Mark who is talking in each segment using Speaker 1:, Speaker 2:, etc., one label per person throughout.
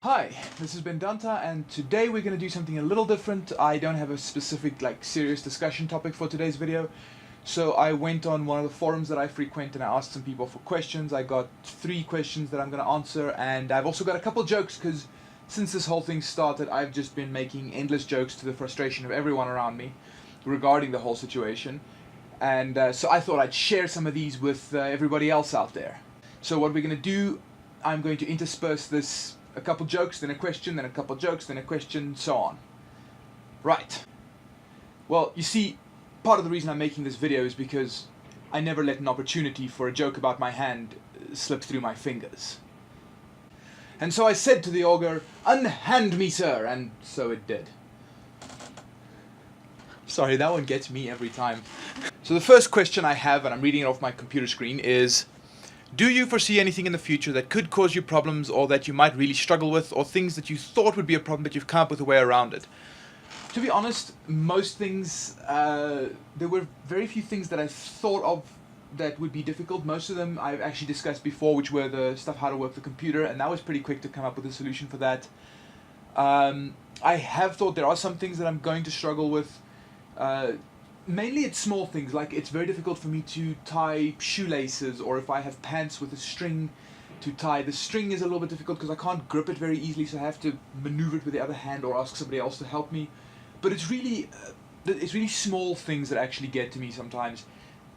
Speaker 1: Hi, this has been Danta, and today we're going to do something a little different. I don't have a specific, serious discussion topic for today's video. So I went on one of the forums that I frequent and I asked some people for questions. I got 3 questions that I'm going to answer, and I've also got a couple jokes because since this whole thing started, I've just been making endless jokes to the frustration of everyone around me regarding the whole situation. And so I thought I'd share some of these with everybody else out there. So what we're going to do, I'm going to intersperse this a couple jokes, then a question, then a couple jokes, then a question, so on. Right. Well, you see, part of the reason I'm making this video is because I never let an opportunity for a joke about my hand slip through my fingers. And so I said to the ogre, "Unhand me, sir," and so it did. Sorry, that one gets me every time. So the first question I have, and I'm reading it off my computer screen, is: do you foresee anything in the future that could cause you problems or that you might really struggle with, or things that you thought would be a problem but you've come up with a way around it? To be honest, most things, there were very few things that I thought of that would be difficult. Most of them I've actually discussed before, which were the stuff how to work the computer, and that was pretty quick to come up with a solution for that. I have thought there are some things that I'm going to struggle with. Mainly it's small things, like it's very difficult for me to tie shoelaces, or if I have pants with a string to tie. The string is a little bit difficult because I can't grip it very easily, so I have to maneuver it with the other hand or ask somebody else to help me. But it's really small things that actually get to me sometimes.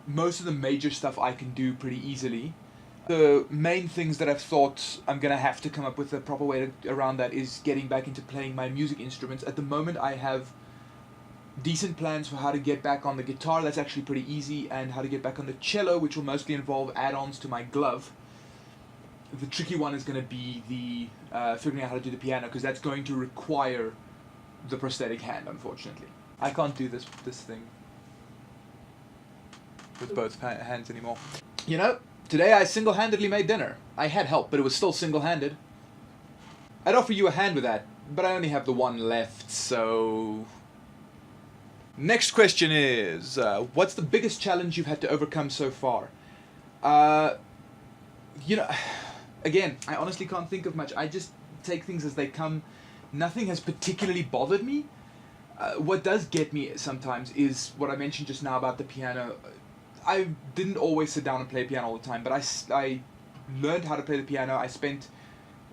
Speaker 1: Most of the major stuff I can do pretty easily. The main things that I've thought I'm gonna have to come up with a proper way around that is getting back into playing my music instruments. At the moment I have decent plans for how to get back on the guitar. That's actually pretty easy, and how to get back on the cello, which will mostly involve add-ons to my glove. The tricky one is going to be the figuring out how to do the piano, because that's going to require the prosthetic hand, unfortunately. I can't do this thing with both hands anymore. You know, today I single-handedly made dinner. I had help, but it was still single-handed. I'd offer you a hand with that, but I only have the one left, so... Next question is, what's the biggest challenge you've had to overcome so far? You know, again, I honestly can't think of much. I just take things as they come. Nothing has particularly bothered me. What does get me sometimes is what I mentioned just now about the piano. I didn't always sit down and play piano all the time, but I learned how to play the piano. I spent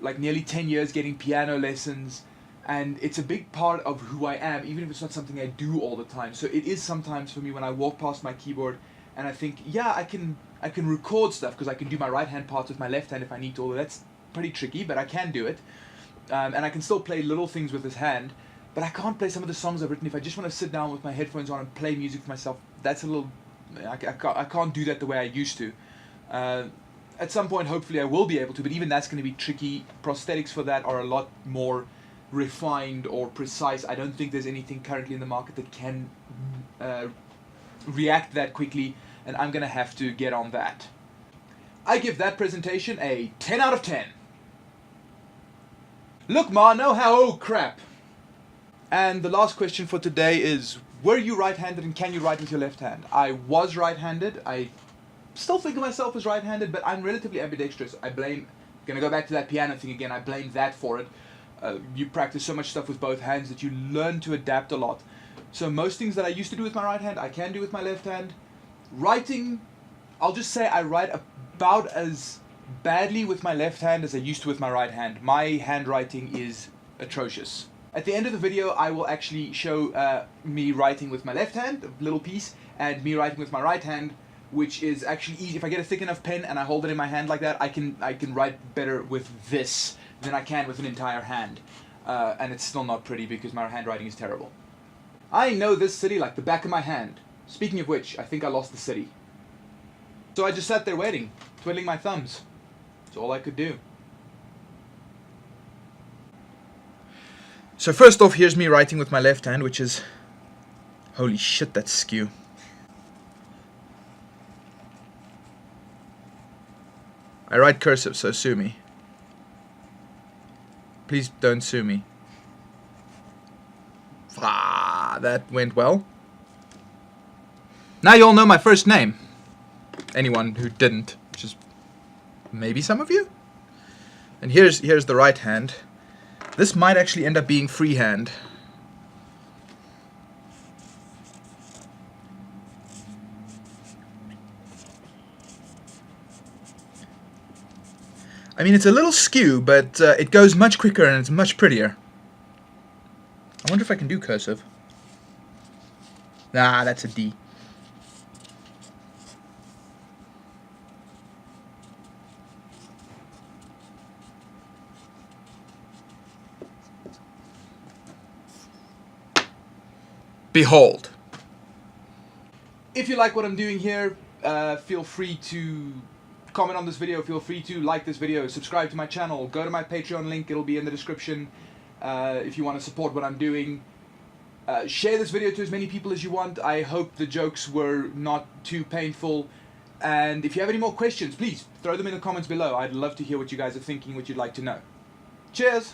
Speaker 1: like nearly 10 years getting piano lessons. And it's a big part of who I am, even if it's not something I do all the time. So it is sometimes for me when I walk past my keyboard and I think, yeah, I can record stuff because I can do my right hand parts with my left hand if I need to. Although that's pretty tricky, but I can do it. And I can still play little things with this hand, but I can't play some of the songs I've written. If I just want to sit down with my headphones on and play music for myself, that's a little... I can't do that the way I used to. At some point, hopefully I will be able to, but even that's going to be tricky. Prosthetics for that are a lot more refined or precise. I don't think there's anything currently in the market that can react that quickly, and I'm gonna have to get on that. I give that presentation a 10 out of 10. Look, ma, know how? Oh crap. And the last question for today is, were you right-handed and can you write with your left hand? I was right-handed. I still think of myself as right-handed, but I'm relatively ambidextrous. Gonna go back to that piano thing again, I blame that for it. You practice so much stuff with both hands that you learn to adapt a lot. So most things that I used to do with my right hand, I can do with my left hand. Writing, I'll just say I write about as badly with my left hand as I used to with my right hand. My handwriting is atrocious. At the end of the video, I will actually show me writing with my left hand, a little piece, and me writing with my right hand, which is actually easy. If I get a thick enough pen and I hold it in my hand like that, I can write better with this than I can with an entire hand. And it's still not pretty because my handwriting is terrible. I know this city like the back of my hand. Speaking of which, I think I lost the city. So I just sat there waiting, twiddling my thumbs. That's all I could do. So first off, here's me writing with my left hand, which is... holy shit, that's skew. I write cursive, so sue me. Please don't sue me. Ah, that went well. Now you all know my first name. Anyone who didn't, which is maybe some of you. And here's the right hand. This might actually end up being freehand. I mean, it's a little skew, but it goes much quicker and it's much prettier. I wonder if I can do cursive. Nah, that's a D. Behold. If you like what I'm doing here, feel free to comment on this video, feel free to like this video, subscribe to my channel, go to my Patreon link, it'll be in the description if you want to support what I'm doing. Share this video to as many people as you want. I hope the jokes were not too painful, and if you have any more questions, please throw them in the comments below. I'd love to hear what you guys are thinking, what you'd like to know. Cheers!